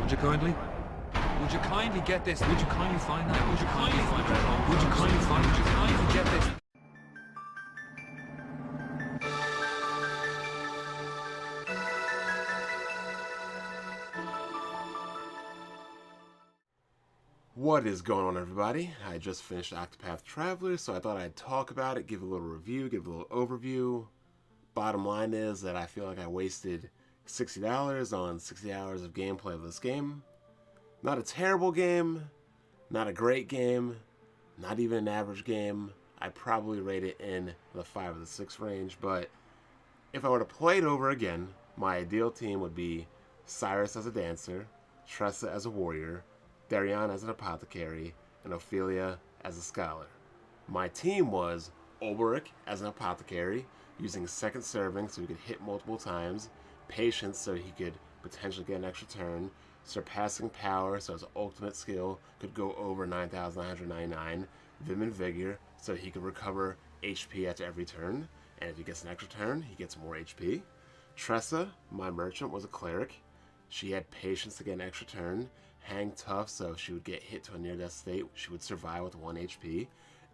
Would you kindly? Would you kindly get this? Would you kindly find that? Would you kindly find that? Would you kindly find? Would you kindly get this? What is going on, everybody? I just finished Octopath Traveler, so I thought I'd talk about it, give a little review, give a little overview. Bottom line is that I feel like I wasted $60 on 60 hours of gameplay of this game. Not a terrible game, not a great game, not even an average game. I probably rate it in the 5 or the 6 range, but if I were to play it over again, my ideal team would be Cyrus as a dancer, Tressa as a warrior, Darion as an apothecary, and Ophelia as a scholar. My team was Ulrich as an apothecary, using second serving so he could hit multiple times, patience so he could potentially get an extra turn, surpassing power so his ultimate skill could go over 9,999, vim and vigor so he could recover HP after every turn, and if he gets an extra turn, he gets more HP. Tressa, my merchant, was a cleric. She had patience to get an extra turn, hang tough so if she would get hit to a near-death state, she would survive with 1 HP.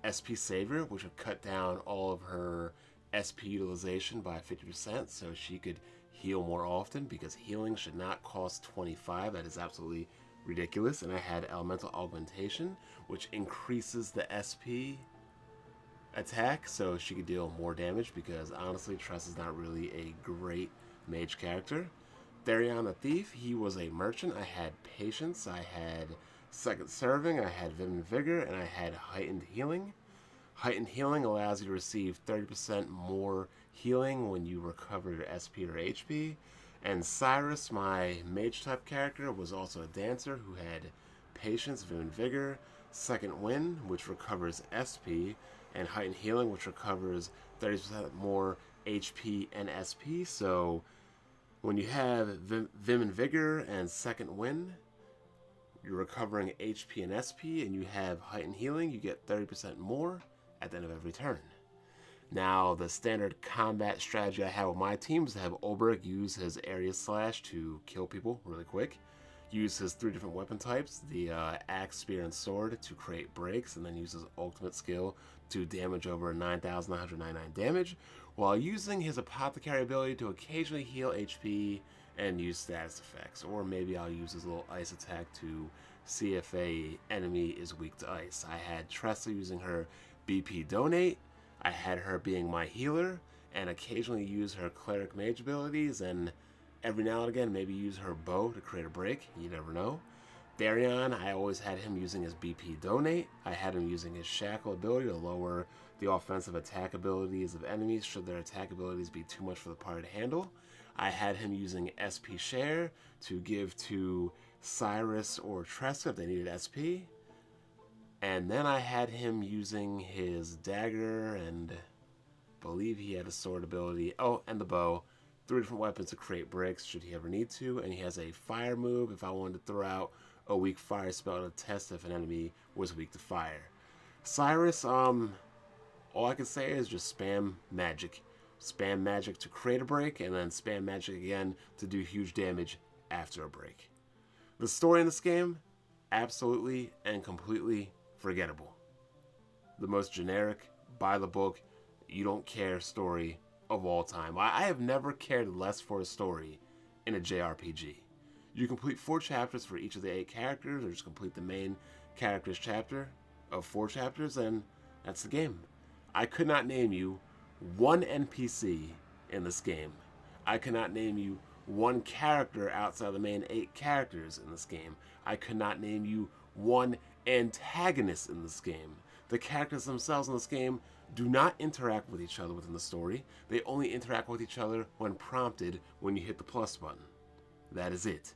SP Savior, which would cut down all of her SP utilization by 50% so she could heal more often, because healing should not cost 25. That is absolutely ridiculous. And I had Elemental Augmentation, which increases the SP attack so she could deal more damage, because honestly Tress is not really a great mage character. Darion the Thief, he was a merchant. I had patience, I had second serving, I had vim and vigor, and I had heightened healing. Heightened healing allows you to receive 30% more healing when you recover your SP or HP. And Cyrus, my mage type character, was also a dancer who had patience, vim and vigor, second wind, which recovers SP, and heightened healing, which recovers 30% more HP and SP. So when you have vim and vigor and second wind, you're recovering HP and SP, and you have heightened healing, you get 30% more at the end of every turn. Now, the standard combat strategy I have with my team is to have Ulbrich use his area slash to kill people really quick, use his 3 different weapon types, the axe, spear, and sword, to create breaks, and then use his ultimate skill to damage over 9,999 damage, while using his apothecary ability to occasionally heal HP and use status effects. Or maybe I'll use his little ice attack to see if a enemy is weak to ice. I had Tressa using her BP donate, I had her being my healer, and occasionally use her cleric mage abilities, and every now and again maybe use her bow to create a break, you never know. Darion, I always had him using his BP donate. I had him using his shackle ability to lower the offensive attack abilities of enemies should their attack abilities be too much for the party to handle. I had him using SP share to give to Cyrus or Tressa if they needed SP. And then I had him using his dagger, and I believe he had a sword ability. Oh, and the bow. 3 different weapons to create breaks should he ever need to. And he has a fire move if I wanted to throw out a weak fire spell to test if an enemy was weak to fire. Cyrus, all I can say is just spam magic. Spam magic to create a break, and then spam magic again to do huge damage after a break. The story in this game, absolutely and completely forgettable. The most generic, by the book, you don't care story of all time. I have never cared less for a story in a JRPG. You complete 4 chapters for each of the 8 characters, or just complete the main character's chapter of 4 chapters, and that's the game. I could not name you one NPC in this game. I could not name you one character outside the main 8 characters in this game. I could not name you one antagonist in this game. The characters themselves in this game do not interact with each other within the story. They only interact with each other when prompted when you hit the plus button. That is it.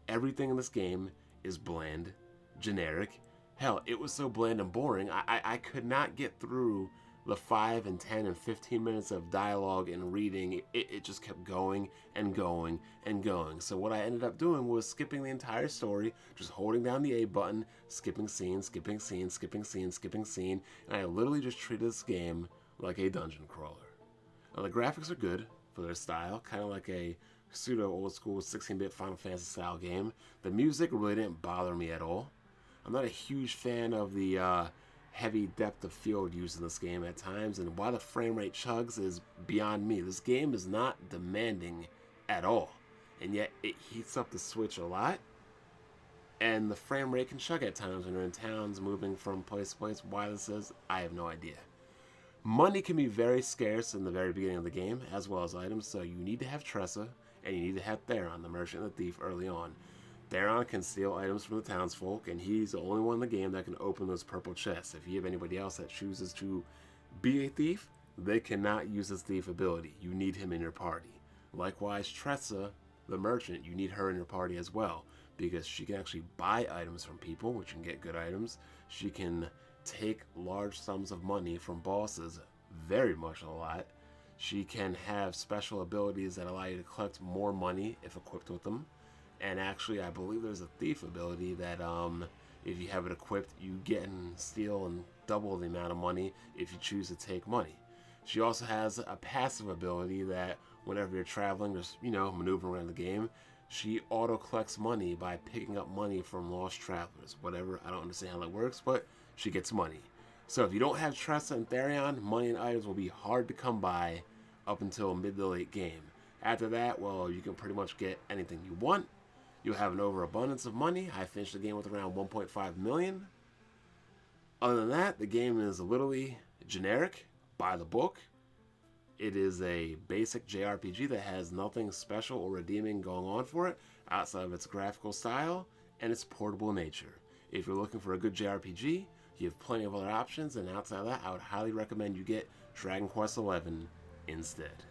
Everything in this game is bland, generic. Hell, it was so bland and boring, I could not get through the 5 and 10 and 15 minutes of dialogue and reading. It just kept going and going and going. So what I ended up doing was skipping the entire story, just holding down the A button, skipping scene, skipping scene, skipping scene, skipping scene, and I literally just treated this game like a dungeon crawler. Now, the graphics are good for their style, kind of like a pseudo old school 16-bit Final Fantasy style game. The music really didn't bother me at all. I'm not a huge fan of the heavy depth of field used in this game at times, and why the frame rate chugs is beyond me. This game is not demanding at all, and yet it heats up the Switch a lot, and the frame rate can chug at times when you're in towns moving from place to place. Why this is, I have no idea. Money can be very scarce in the very beginning of the game, as well as items, so you need to have Tressa, and you need to have Darion, the merchant and the thief, early on. Darion can steal items from the townsfolk, and he's the only one in the game that can open those purple chests. If you have anybody else that chooses to be a thief, they cannot use his thief ability. You need him in your party. Likewise, Tressa, the merchant, you need her in your party as well, because she can actually buy items from people, which can get good items. She can take large sums of money from bosses, very much a lot. She can have special abilities that allow you to collect more money if equipped with them. And actually, I believe there's a thief ability that if you have it equipped, you get and steal and double the amount of money if you choose to take money. She also has a passive ability that whenever you're traveling, just, maneuvering around the game, she auto collects money by picking up money from lost travelers. Whatever, I don't understand how that works, but she gets money. So if you don't have Tressa and Darion, money and items will be hard to come by up until mid to late game. After that, well, you can pretty much get anything you want. You'll have an overabundance of money. I finished the game with around 1.5 million. Other than that, the game is literally generic, by the book. It is a basic JRPG that has nothing special or redeeming going on for it outside of its graphical style and its portable nature. If you're looking for a good JRPG, you have plenty of other options, and outside of that, I would highly recommend you get Dragon Quest XI instead.